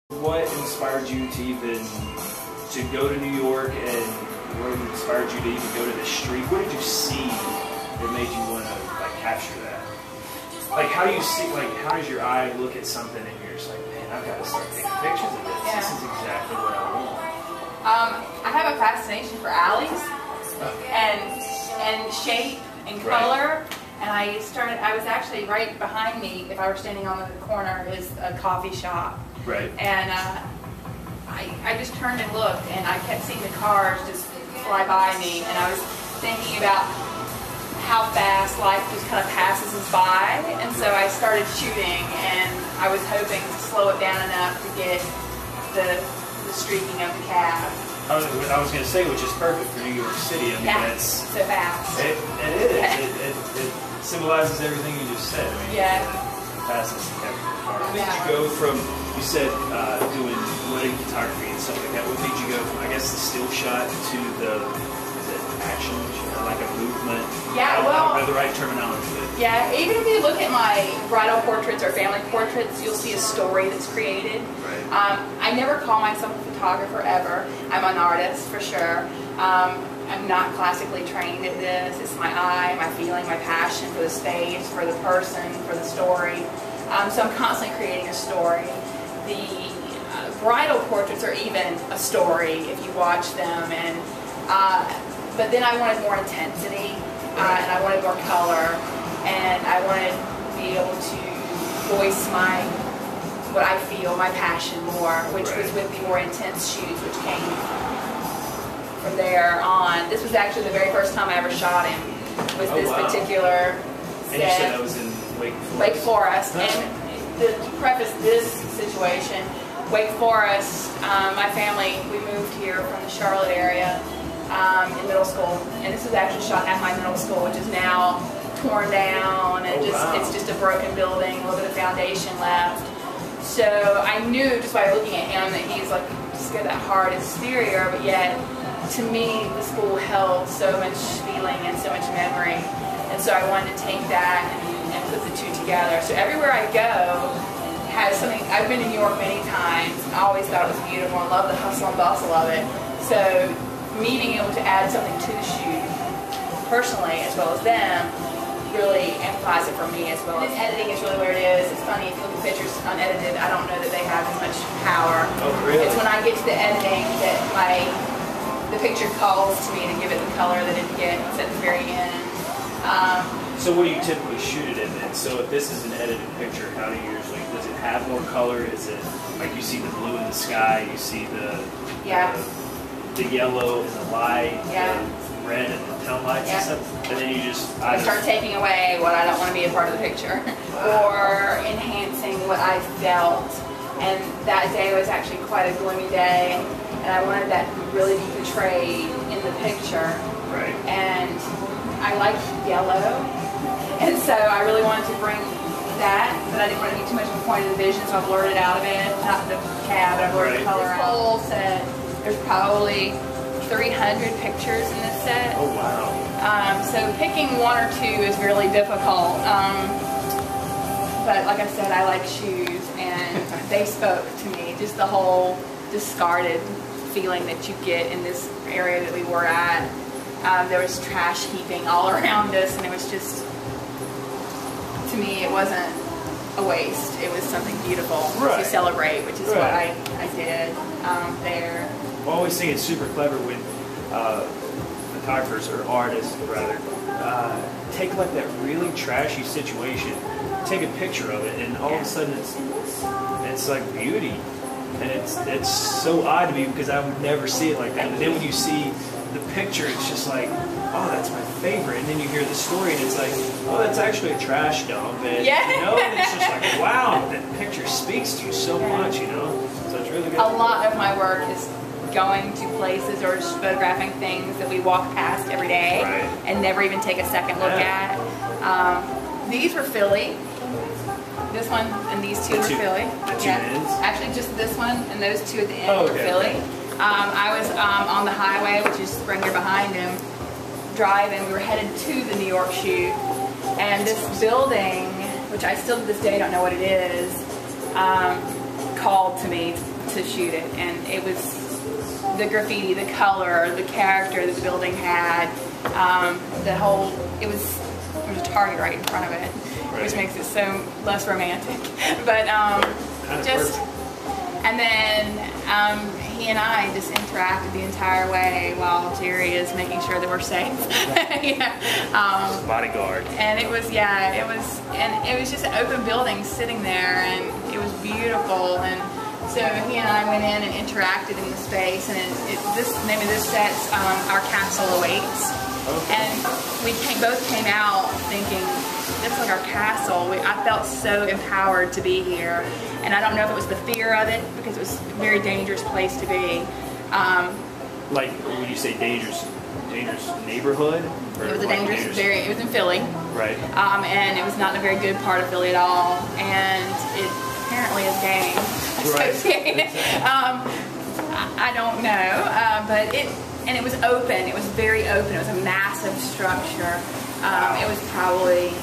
What inspired you to even to go to New York, and what inspired you to even go to the street? What did you see that made you want to like capture that? Like how do you see, like how does your eye look at something and you're just like, man, I've got to start taking pictures of this. Yeah. This is exactly what I want. I have a fascination for alleys and shape and color. Right. And I was actually right behind me, if I were standing on the corner, is a coffee shop. Right. And I just turned and looked, and I kept seeing the cars just fly by me, and I was thinking about how fast life just kind of passes us by, and so I started shooting, and I was hoping to slow it down enough to get the streaking of the cab. I was going to say, which is perfect for New York City. I mean, yeah, that's so fast. It is. It symbolizes everything you just said. I mean, yeah. Fastness and capture the car. What made you go from, you said, doing wedding photography and stuff like that, what made you go from, I guess, the still shot to the, is it action shot, like a movement? Yeah, well, I don't know the right terminology. Yeah, even if you look at my bridal portraits or family portraits, you'll see a story that's created. Right. I never call myself a photographer ever. I'm an artist for sure. I'm not classically trained at this. It's my eye, my feeling, my passion for the space, for the person, for the story. So I'm constantly creating a story. The bridal portraits are even a story if you watch them. And but then I wanted more intensity, and I wanted more color, and I wanted to be able to voice what I feel, my passion more, which was with the more intense shoots, which came from there on. This was actually the very first time I ever shot him, was this particular set. And you said that was in Wake Forest? Wake Forest. And to preface this situation, Wake Forest, my family, we moved here from the Charlotte area in middle school. And this was actually shot at my middle school, which is now torn down, and it's just a broken building, a little bit of foundation left. So I knew just by looking at him that he's like just got that hard exterior, but yet to me the school held so much feeling and so much memory, and so I wanted to take that and put the two together. So everywhere I go has something. I've been to New York many times. I always thought it was beautiful and loved the hustle and bustle of it. So me being able to add something to the shoot personally as well as them really amplifies it for me as well. This editing is really where it is. It's funny, if you look at pictures unedited, I don't know that they have as much power. Oh, really? It's when I get to the editing that the picture calls to me to give it the color that it gets at the very end. So what do you typically shoot it in then? So if this is an edited picture, how do you usually, does it have more color? Is it, like you see the blue in the sky, you see the yellow in the light, the red and the tail lights and stuff, and then you just I start taking away what I don't want to be a part of the picture, or enhancing what I felt. And that day was actually quite a gloomy day, and I wanted that to really be portrayed in the picture. Right. And I like yellow, and so I really wanted to bring that, but I didn't want to be too much of a point of the vision, so I blurred it out of it. Not the cab, but I blurred the color out. This whole set, there's probably 300 pictures in this set. Oh, wow. So picking one or two is really difficult. But like I said, I like shoes, and they spoke to me. Just the whole discarded feeling that you get in this area that we were at. There was trash heaping all around us, and it was just, to me, it wasn't a waste. It was something beautiful to celebrate, which is what I did there. I always think it's super clever when photographers, or artists rather, take like that really trashy situation, take a picture of it, and all of a sudden it's like beauty, and it's so odd to me because I would never see it like that. And then when you see the picture, it's just like, oh, that's my favorite. And then you hear the story, and it's like, oh, that's actually a trash dump. And you know, and it's just like, wow, that picture speaks to you so much, you know. So it's really good. A lot of my work is going to places or just photographing things that we walk past every day and never even take a second look at. These were Philly. This one and these two were Philly. The two ends? Actually, just this one and those two at the end were Philly. I was on the highway, which is right here behind him, driving. We were headed to the New York shoot, and this building, which I still to this day don't know what it is, called to me to shoot it, and it was the graffiti, the color, the character that the building had, the whole, there's a Target right in front of it, which makes it so less romantic. But just, and then he and I just interacted the entire way while Jerry is making sure that we're safe. Bodyguard. And it was, and it was just an open building sitting there, and it was beautiful. And so he and I went in and interacted in the space, and the name of this set's Our Castle Awaits. Okay. And we both came out thinking, that's like our castle. I felt so empowered to be here. And I don't know if it was the fear of it, because it was a very dangerous place to be. Like, when you say dangerous neighborhood? It was a dangerous, it was in Philly. Right. And it was not in a very good part of Philly at all. And it apparently is gang associated. I don't know, but it was open. It was very open. It was a massive structure. It was probably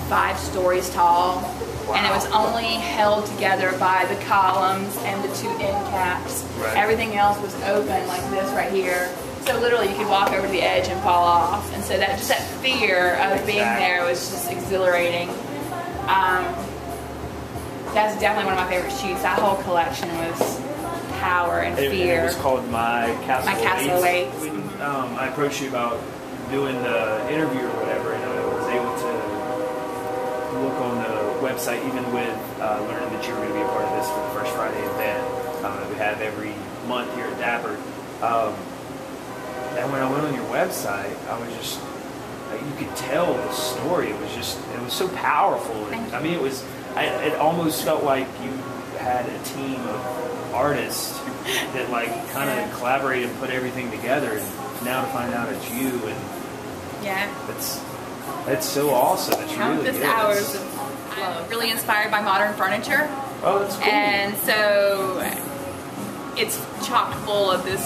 5 stories tall. Wow. And it was only held together by the columns and the 2 end caps. Right. Everything else was open like this right here. So literally you could walk over to the edge and fall off. And so that fear of being there was just exhilarating. That's definitely one of my favorite shoots. That whole collection was power and fear. And it was called My Castle Awaits. I approached you about doing the interview or whatever, and I was able to look on the website, even with learning that you were going to be a part of this for the First Friday event that we have every month here at Dapper. And when I went on your website, I was just, you could tell the story. It was so powerful. And, I mean, it almost felt like you had a team of artists that like kind of collaborated and put everything together. And now to find out it's you, and that's so awesome. It's countless hours of really inspired by modern furniture. Oh, that's cool. And so it's chock full of this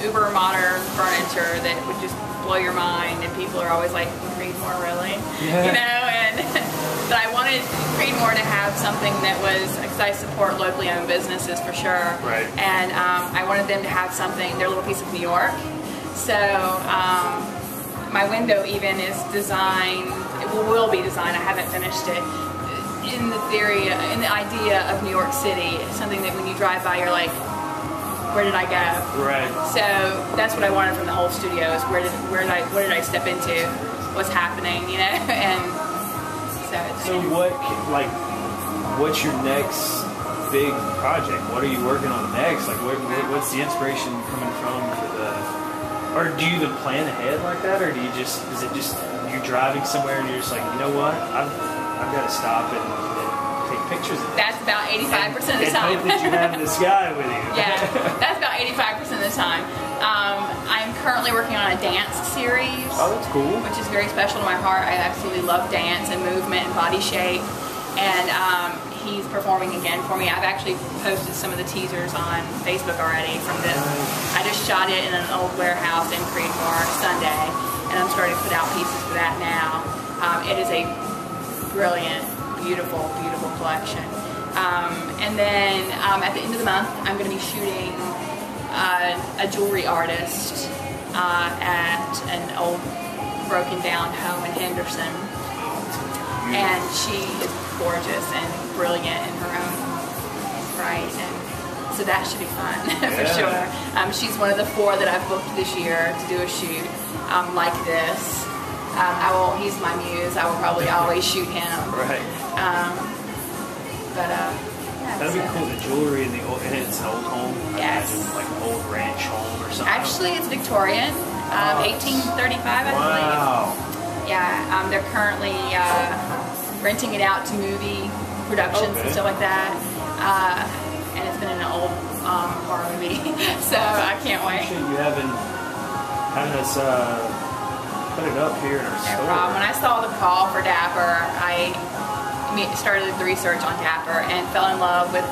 uber modern furniture that would just blow your mind, and people are always like, Creedmoor, really? Yeah. You know, and but I wanted Creedmoor to have something that was, because I support locally owned businesses for sure. Right. And I wanted them to have something, their little piece of New York. So my window even is designed, it will be designed, I haven't finished it, in the idea of New York City, something that when you drive by you're like, where did I go? Right. So that's what I wanted from the whole studio, is what did I step into? What's happening, you know? And so what's your next big project? What are you working on next? Like what's the inspiration coming from for the, or do you even plan ahead like that, or is it just you're driving somewhere and you're just like, you know what, I've got to stop and take pictures of this. That's about 85% of the time. And hope that you have this guy with you. Yeah, that's about 85% of the time. I'm currently working on a dance series. Oh, that's cool. Which is very special to my heart. I absolutely love dance and movement and body shape. And he's performing again for me. I've actually posted some of the teasers on Facebook already from this. I just shot it in an old warehouse in Creedmoor Sunday, and I'm starting to put out pieces for that now. It is a brilliant, beautiful, beautiful collection. And then at the end of the month, I'm going to be shooting a jewelry artist at an old broken down home in Henderson. And she is gorgeous and brilliant in her own right. And so that should be fun for sure. She's one of the 4 that I've booked this year to do a shoot like this. He's my muse. I will probably always shoot him. Right. That'd be cool. The jewelry in it's an old home. Yes. I imagine, like an old ranch home or something. Actually, it's Victorian, 1835, I believe. Wow. Yeah. They're currently renting it out to movie productions and stuff like that. And it's been in an old horror movie, so I can't wait. You haven't had us put it up here in our store. When I saw the call for Dapper, I started the research on Dapper and fell in love with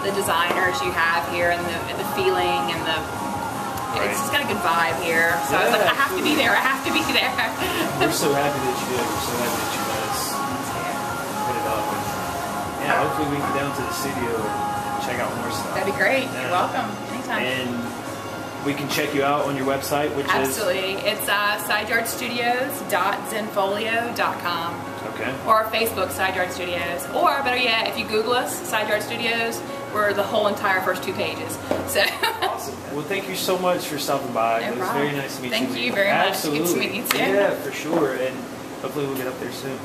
the designers you have here, and the feeling, and it's just got a good vibe here. So I was like, I have to be there. I have to be there. We're so happy that you did. We're so happy that you let us put it up. And hopefully we can get down to the studio and check out more stuff. That'd be great. Yeah. You're welcome. Anytime. And we can check you out on your website, which Absolutely. It's sideyardstudios.zenfolio.com. Okay. Or Facebook, Side Yard Studios. Or better yet, if you Google us, Side Yard Studios, we're the whole entire first 2 pages. So. Awesome. Well, thank you so much for stopping by. No it was problem. very nice to meet you. Thank you very much. Absolutely. Good to meet you too. Yeah, for sure. And hopefully we'll get up there soon.